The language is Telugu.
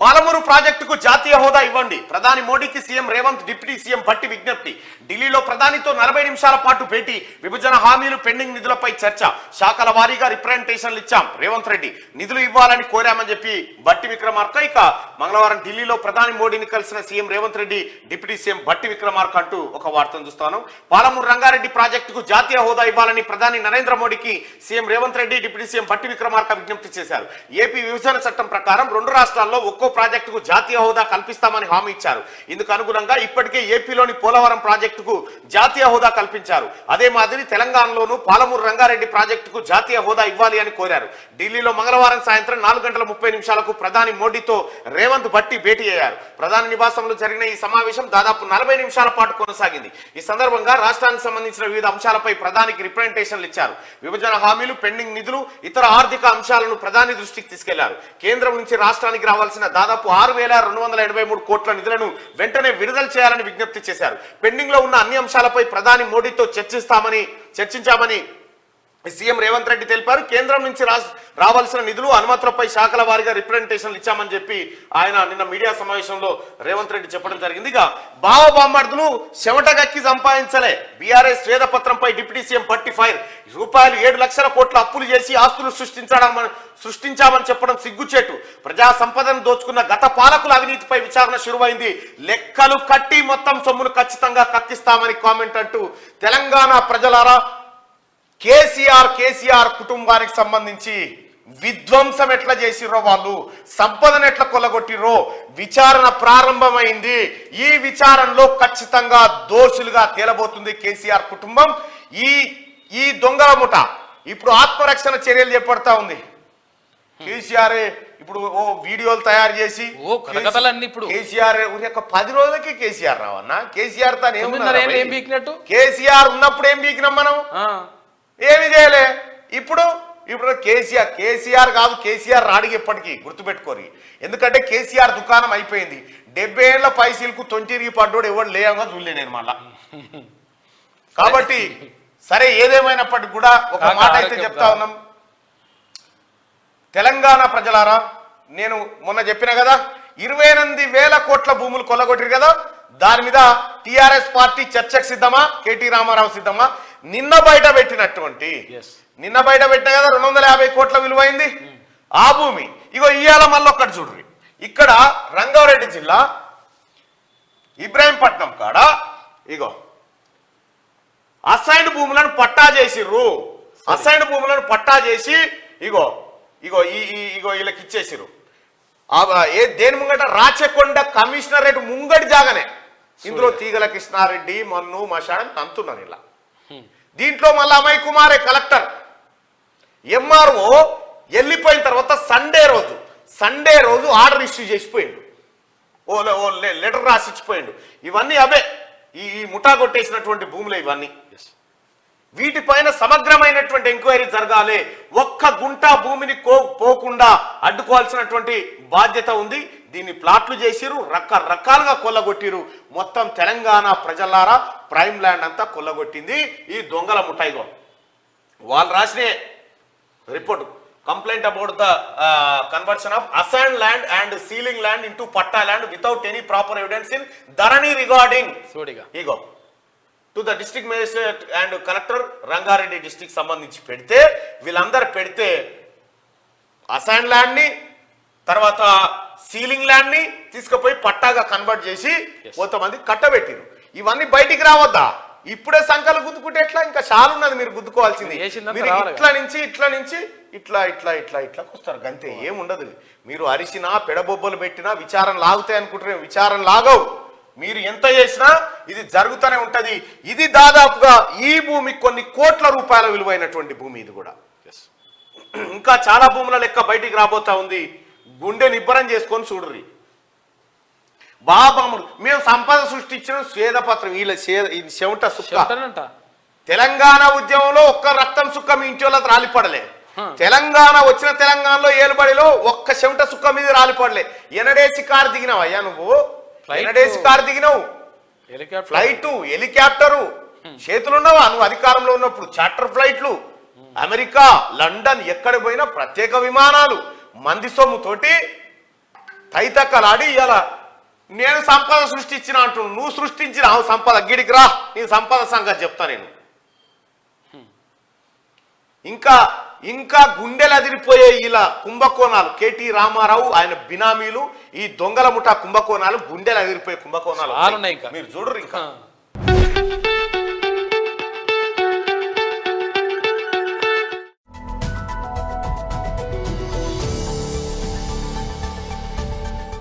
పాలమూరు ప్రాజెక్టుకు జాతీయ హోదా ఇవ్వండి. ప్రధాని మోడీకి CM Revanth, deputy CM Bhatti విజ్ఞప్తి. ఢిల్లీలో ప్రధానితో 40 నిమిషాల పాటు భేటీ. విభజన హామీలు, పెండింగ్ నిధులపై చర్చ. శాఖల వారీగా రిప్రజెంటేషన్లు ఇచ్చాం. రేవంత్ రెడ్డి నిధులు ఇవ్వాలని కోరామని చెప్పి భట్టి విక్రమార్క. ఇక మంగళవారం ఢిల్లీలో ప్రధాని మోడీని కలిసిన CM Revanth Reddy, deputy CM Bhatti Vikramarka అంటూ ఒక వార్తను చూస్తాను. పాలమూరు రంగారెడ్డి ప్రాజెక్టుకు జాతీయ హోదా ఇవ్వాలని ప్రధాని నరేంద్ర మోడీకి CM Revanth Reddy, deputy CM Bhatti Vikramarka విజ్ఞప్తి చేశారు. ఏపీ విభజన చట్టం ప్రకారం 2 రాష్ట్రాల్లో ఒక్కో ప్రాజెక్టుకు జాతీయ హోదా కల్పిస్తామని హామీ ఇచ్చారు. ఇందుకు అనుగుణంగా ఇప్పటికే ఏపీలోని పోలవరం ప్రాజెక్టుకు జాతీయ హోదా కల్పించారు. అదే మాదిరి తెలంగాణలోనూ పాలమూరు రంగారెడ్డి ప్రాజెక్టుకు జాతీయ హోదా ఇవ్వాలి అని కోరారు. ఢిల్లీలో మంగళవారం సాయంత్రం 4:30 ప్రధాని మోడీతో రేవంత్ భట్టి భేటీ అయ్యారు. ప్రధాని నివాసంలో జరిగిన ఈ సమావేశం దాదాపు 40 నిమిషాల పాటు కొనసాగింది. ఈ సందర్భంగా రాష్ట్రానికి సంబంధించిన వివిధ అంశాలపై ప్రధానికి రిప్రజెంటేషన్లు ఇచ్చారు. విభజన హామీలు, పెండింగ్ నిధులు, ఇతర ఆర్థిక అంశాలను ప్రధాని దృష్టికి తీసుకెళ్లారు. కేంద్రం నుంచి రాష్ట్రానికి రావాల్సిన దాదాపు 6,283 కోట్ల నిధులను వెంటనే విడుదల చేయాలని విజ్ఞప్తి చేశారు. పెండింగ్ లో ఉన్న అన్ని అంశాలపై ప్రధాని మోడీతో చర్చించామని సీఎం రేవంత్ రెడ్డి తెలిపారు. కేంద్రం నుంచి రావాల్సిన నిధులు, అనుమతులపై శాఖల వారీగా రిప్రజెంటేషన్లు ఇచ్చామని చెప్పి ఆయన నిన్న మీడియా సమావేశంలో రేవంత్ రెడ్డి చెప్పడం జరిగింది. ఇక బావబామ్మర్దులు చెమటగక్కి సంపాదించలే. బీఆర్ఎస్ స్వేదపత్రంపై డిప్యూటీ సీఎం భట్టి ఫైర్. రూపాయలు 7 లక్షల కోట్ల అప్పులు చేసి ఆస్తులు సృష్టించామని చెప్పడం సిగ్గుచేటు. ప్రజా సంపదను దోచుకున్న గత పాలకుల అవినీతిపై విచారణ శురువైంది. లెక్కలు కట్టి మొత్తం సొమ్మును ఖచ్చితంగా కక్కిస్తామని కామెంట్ అంటూ తెలంగాణ ప్రజలారా, కేసీఆర్ కుటుంబానికి సంబంధించి విధ్వంసం ఎట్లా చేసిర్రో, వాళ్ళు సంపదను ఎట్లా కొల్లగొట్టిర్రో విచారణ ప్రారంభమైంది. ఈ విచారణలో ఖచ్చితంగా దోషులుగా తేలబోతుంది కేసీఆర్ కుటుంబం. ఈ దొంగల ముఠ ఇప్పుడు ఆత్మరక్షణ చర్యలు చేపడతా ఉంది. కేసీఆర్ ఇప్పుడు వీడియోలు తయారు చేసి కేసీఆర్ 10 రోజులకి కేసీఆర్ రావన్నా. కేసీఆర్ తాను ఏమున్నట్టు? కేసీఆర్ ఉన్నప్పుడు ఏం బీకినాం మనం? ఏమి చేయలే. ఇప్పుడు కేసీఆర్ కాదు, కేసీఆర్ రాడికి ఎప్పటికీ గుర్తుపెట్టుకోరు. ఎందుకంటే కేసీఆర్ దుకాణం అయిపోయింది. 70 ఏళ్ల పైసీలకు తొంటిరిగి పడ్డోడు ఎవరు లేవగా చూడలే నేను మళ్ళా. కాబట్టి సరే, ఏదేమైనప్పటికీ కూడా ఒక మాట అయితే చెప్తా ఉన్నాం. తెలంగాణ ప్రజలారా, నేను మొన్న చెప్పిన కదా 28,000 కోట్ల భూములు కొల్లగొట్టిరు కదా, దాని మీద టిఆర్ఎస్ పార్టీ చర్చకు సిద్ధమా, కేటీ రామారావు సిద్ధమా? నిన్న బయట పెట్టిన కదా 250 కోట్ల విలువైంది ఆ భూమి. ఇగో ఇవాళ మళ్ళీ ఒక్కటి చూడ్రి. ఇక్కడ రంగారెడ్డి జిల్లా ఇబ్రాహీంపట్నం కాడ ఇగో అసైన్డ్ భూములను పట్టా చేసిర్రు. అసైన్డ్ భూములను పట్టా చేసి ఇగో వీళ్ళకి ఇచ్చేసిర్రు. దేని ముంగట? రాచకొండ కమిషనరేట్ ముంగడి జాగానే. ఇందులో తీగల కృష్ణారెడ్డి, మన్ను, మషాన్ తంతున్నారు ఇలా. దీంట్లో మళ్ళీ అమయ్ కుమారే కలెక్టర్. ఎంఆర్ఓ వెళ్ళిపోయిన తర్వాత సండే రోజు ఆర్డర్ ఇష్యూ చేసిపోయిండు. ఓ లెటర్ రాసి ఇచ్చిపోయిండు. ఇవన్నీ అవే ఈ ముఠా కొట్టేసినటువంటి భూములే ఇవన్నీ. వీటిపైన సమగ్రమైనటువంటి ఎంక్వైరీ జరగాలి. ఒక్క గుంట భూమిని పోకుండా అడ్డుకోవాల్సినటువంటి బాధ్యత ఉంది. దీన్ని ప్లాట్లు చేసిరు, రకరకాలుగా కొల్లగొట్టిరు. మొత్తం తెలంగాణ ప్రజలారా ప్రైమ్ ల్యాండ్ అంతా కొల్లగొట్టింది ఈ దొంగల ముఠాయిగో. వాళ్ళు రాసిన report, complaint about the conversion of assigned land and ceiling land into patta land without any proper evidence in Dharani regarding ego to the district magistrate and collector Rangareddy district సంబంధించి పెడితే, వీళ్ళందరూ పెడితే అసైన్ ల్యాండ్ ని, తర్వాత సీలింగ్ ల్యాండ్ ని తీసుకుపోయి పట్టాగా కన్వర్ట్ చేసి కొంతమంది కట్టబెట్టిరు. ఇవన్నీ బయటికి రావద్దా? ఇప్పుడే సంఖ్యలు గుద్దుకుంటే ఎట్లా? ఇంకా చాలా ఉన్నది మీరు గుద్దుకోవాల్సింది. మీరు ఇట్లా నుంచి ఇట్లా వస్తారు గంతే, ఏముండదు. మీరు అరిసినా, పెడబొబ్బలు పెట్టినా విచారణ లాగుతాయి అనుకుంటారు. విచారణ లాగవు. మీరు ఎంత చేసినా ఇది జరుగుతూనే ఉంటది. ఇది దాదాపుగా ఈ భూమి కొన్ని కోట్ల రూపాయల విలువైనటువంటి భూమి. ఇది కూడా ఇంకా చాలా భూముల లెక్క బయటికి రాబోతా ఉంది. గుండె నిబ్బరం చేసుకొని చూడరి. బాబాముడు మేము సంపద సృష్టించిన స్వేదపత్రం. వీళ్ళ చెమట సుక్క. తెలంగాణ ఉద్యమంలో ఒక్క రక్తం సుక్క మీ ఇంటి వాళ్ళకి రాలిపడలే. వచ్చిన తెలంగాణలో ఏలుబడిలో ఒక్క చెమట సుక్క మీద రాలిపడలే. ఎనడేసి కారు దిగినావయ్యా నువ్వు? ఎనడేసి కారు దిగినావు? ఫ్లైట్, హెలికాప్టరు చేతులున్నావా నువ్వు అధికారంలో ఉన్నప్పుడు? చార్టర్ ఫ్లైట్లు, అమెరికా, లండన్ ఎక్కడ పోయినా ప్రత్యేక విమానాలు, మంది సొమ్ముతోటి తైతక్కలాడి ఇలా నేను సంపద సృష్టించిన అంటున్నాను, నువ్వు సృష్టించిన సంపద గిడికి రా, నీ సంపద సంగతి చెప్తా నేను. ఇంకా ఇంకా గుండెలు అదిరిపోయే ఇలా కుంభకోణాలు, కేటీ రామారావు ఆయన బినామీలు, ఈ దొంగల ముఠా కుంభకోణాలు, గుండెలు అదిరిపోయే కుంభకోణాలు మీరు చూడరు ఇంకా.